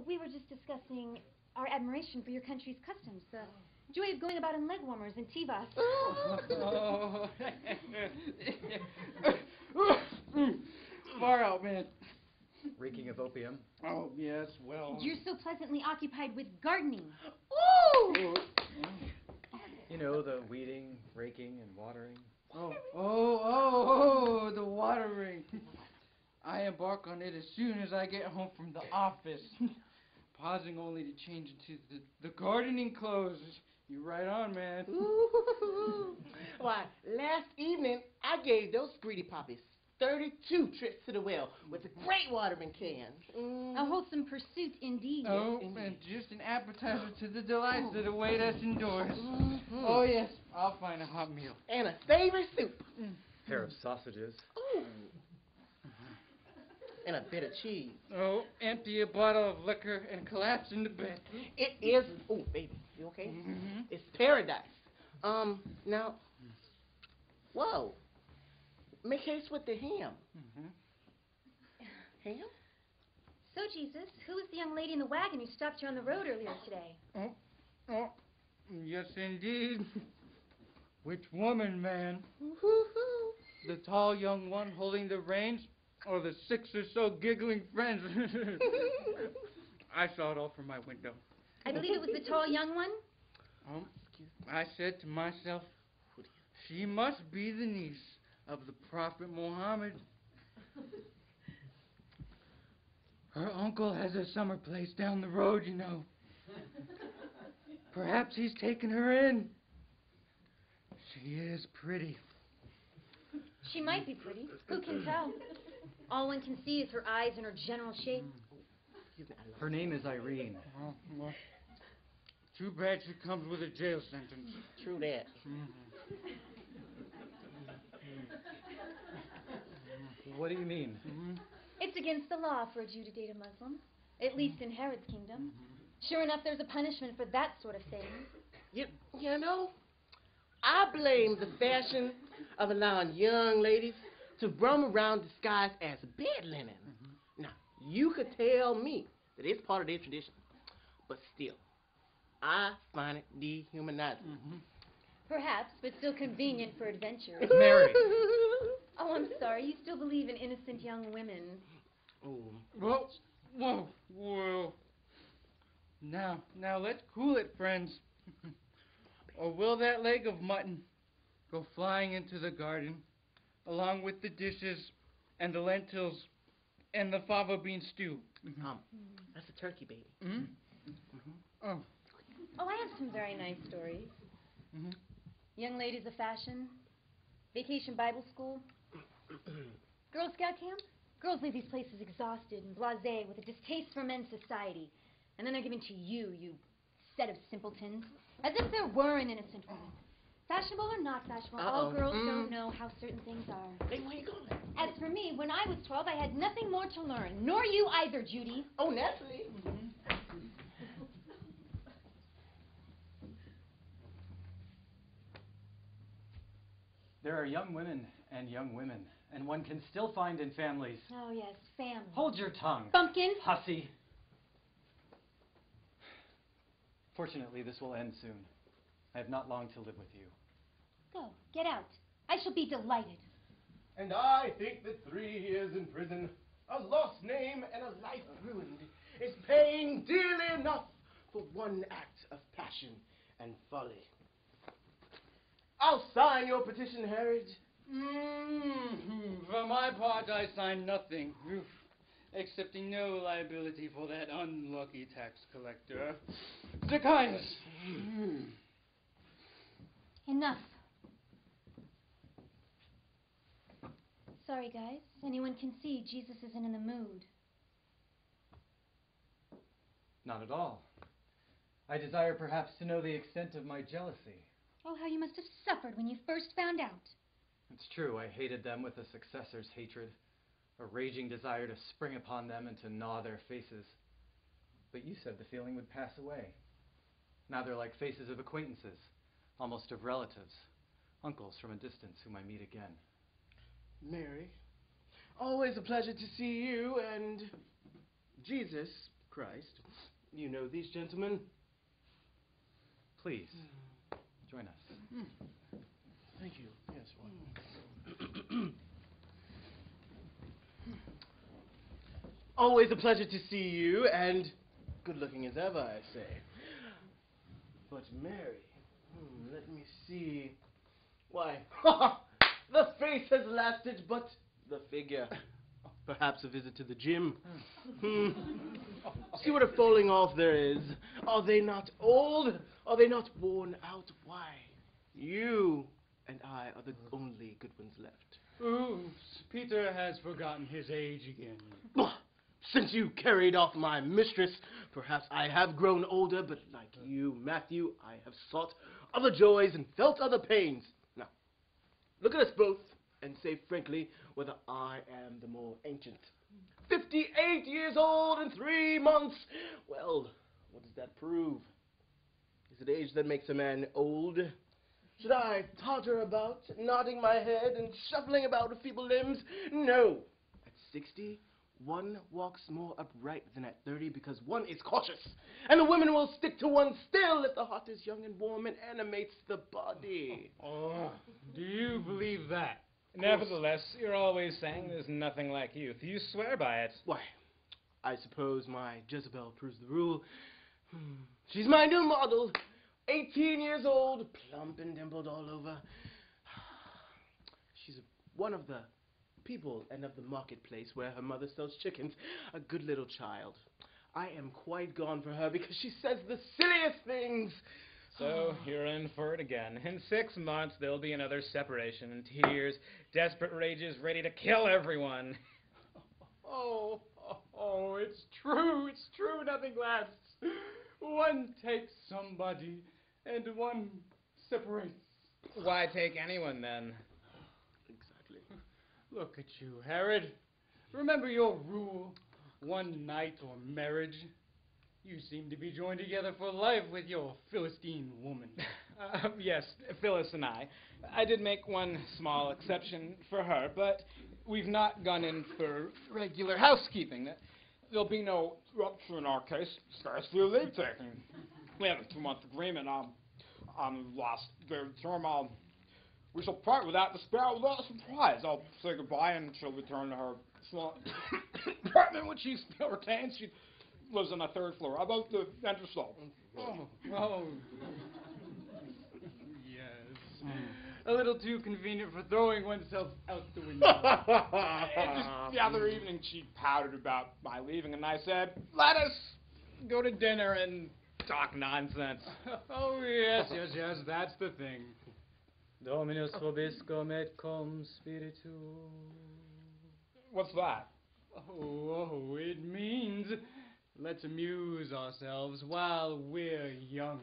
We were just discussing our admiration for your country's customs, the joy of going about in leg warmers and tivas. Oh. Far out, man. Reeking of opium. Oh, yes, well. You're so pleasantly occupied with gardening. Ooh! You know, the weeding, raking, and watering. Oh, the watering. I embark on it as soon as I get home from the office. Pausing only to change into the gardening clothes. You're right on, man. Why, last evening, I gave those greedy poppies 32 trips to the well with a great watering can. A wholesome pursuit indeed. Oh, and just an appetizer to the delights that await us indoors. Oh, yes, I'll find a hot meal. And a savory soup. Pair of sausages. Ooh. And a bit of cheese. Oh, empty a bottle of liquor and collapse into bed. It is, oh, baby, you okay? Mm-hmm. It's paradise. Now, whoa. Make haste with the ham. Ham? So, Jesus, who was the young lady in the wagon who stopped you on the road earlier today? Oh, yes, indeed. Which woman, man? The tall young one holding the reins, or the 6 or so giggling friends? I saw it all from my window. I believe it was the tall young one. I said to myself, she must be the niece of the Prophet Muhammad. Her uncle has a summer place down the road, you know. Perhaps he's taken her in. She is pretty. She might be pretty. Who can tell? All one can see is her eyes and her general shape. Her name is Irene. Well, too bad she comes with a jail sentence. True that. What do you mean? It's against the law for a Jew to date a Muslim, at least in Herod's kingdom. Sure enough, there's a punishment for that sort of thing. You know, I blame the fashion of allowing young ladies to roam around disguised as bed linen. Now, you could tell me that it's part of their tradition, but still, I find it dehumanizing. Perhaps, but still convenient for adventure. Mary. Oh, I'm sorry. You still believe in innocent young women. Whoa. Now let's cool it, friends. Or will that leg of mutton go flying into the garden, along with the dishes and the lentils and the fava bean stew? That's a turkey, baby. Oh, I have some very nice stories. Young ladies of fashion, vacation Bible school, Girl Scout camp. Girls leave these places exhausted and blasé with a distaste for men's society. And then they're given to you, you set of simpletons, as if there were an innocent woman. Fashionable or not fashionable, all girls don't know how certain things are. Hey, where you going? As for me, when I was 12, I had nothing more to learn. Nor you either, Judy. Oh, naturally. There are young women and young women, and one can still find in families. Oh, yes, family. Hold your tongue. Bumpkin. Hussy. Fortunately, this will end soon. I have not long to live with you. Go, get out. I shall be delighted. And I think that 3 years in prison, a lost name and a life ruined, is paying dearly enough for one act of passion and folly. I'll sign your petition, Herod. For my part, I sign nothing, accepting no liability for that unlucky tax collector, Zacchaeus. Enough. Sorry, guys. Anyone can see Jesus isn't in the mood. Not at all. I desire perhaps to know the extent of my jealousy. Oh, how you must have suffered when you first found out. It's true, I hated them with a successor's hatred, a raging desire to spring upon them and to gnaw their faces. But you said the feeling would pass away. Now they're like faces of acquaintances, almost of relatives, uncles from a distance whom I meet again. Mary, always a pleasure to see you, and Jesus, Christ. You know these gentlemen? Please, join us. Thank you. Yes, one. Always a pleasure to see you, and good looking as ever, I say. But Mary, let me see. Why, the face has lasted, but the figure. Perhaps a visit to the gym. See what a falling off there is. Are they not old? Are they not worn out? Why, you and I are the only good ones left. Oops, Peter has forgotten his age again. Since you carried off my mistress, perhaps I have grown older, but like you, Matthew, I have sought other joys and felt other pains. Now, look at us both and say frankly whether I am the more ancient. 58 years old in 3 months. Well, what does that prove? Is it age that makes a man old? Should I totter about, nodding my head and shuffling about with feeble limbs? No. At 60, one walks more upright than at 30 because one is cautious, and the women will stick to one still if the heart is young and warm and animates the body. Oh, do you believe that? Nevertheless, you're always saying there's nothing like youth. You swear by it. Why, I suppose my Jezebel proves the rule. She's my new model, 18 years old, plump and dimpled all over. She's one of the people and of the marketplace where her mother sells chickens, a good little child. I am quite gone for her because she says the silliest things. So you're in for it again. In 6 months, there'll be another separation and tears, desperate rages, ready to kill everyone. Oh, it's true, nothing lasts. One takes somebody, and one separates. Why take anyone, then? Exactly. Look at you, Herod. Remember your rule, one night or marriage. You seem to be joined together for life with your Philistine woman. Yes, Phyllis and I. I did make one small exception for her, but we've not gone in for regular housekeeping. There'll be no rupture in our case, scarcely a leave taking. We have a 2-month agreement. Last third term, we shall part without despair, without surprise. I'll say goodbye and she'll return to her small apartment, which she still retains. She lives on the 3rd floor, above the entresol. Oh. Yes. A little too convenient for throwing oneself out the window. Just the other evening, she pouted about my leaving, and I said, let us go to dinner and talk nonsense. Oh, yes, that's the thing. Dominus vobiscum et cum spiritu. What's that? Oh, it means let's amuse ourselves while we're young.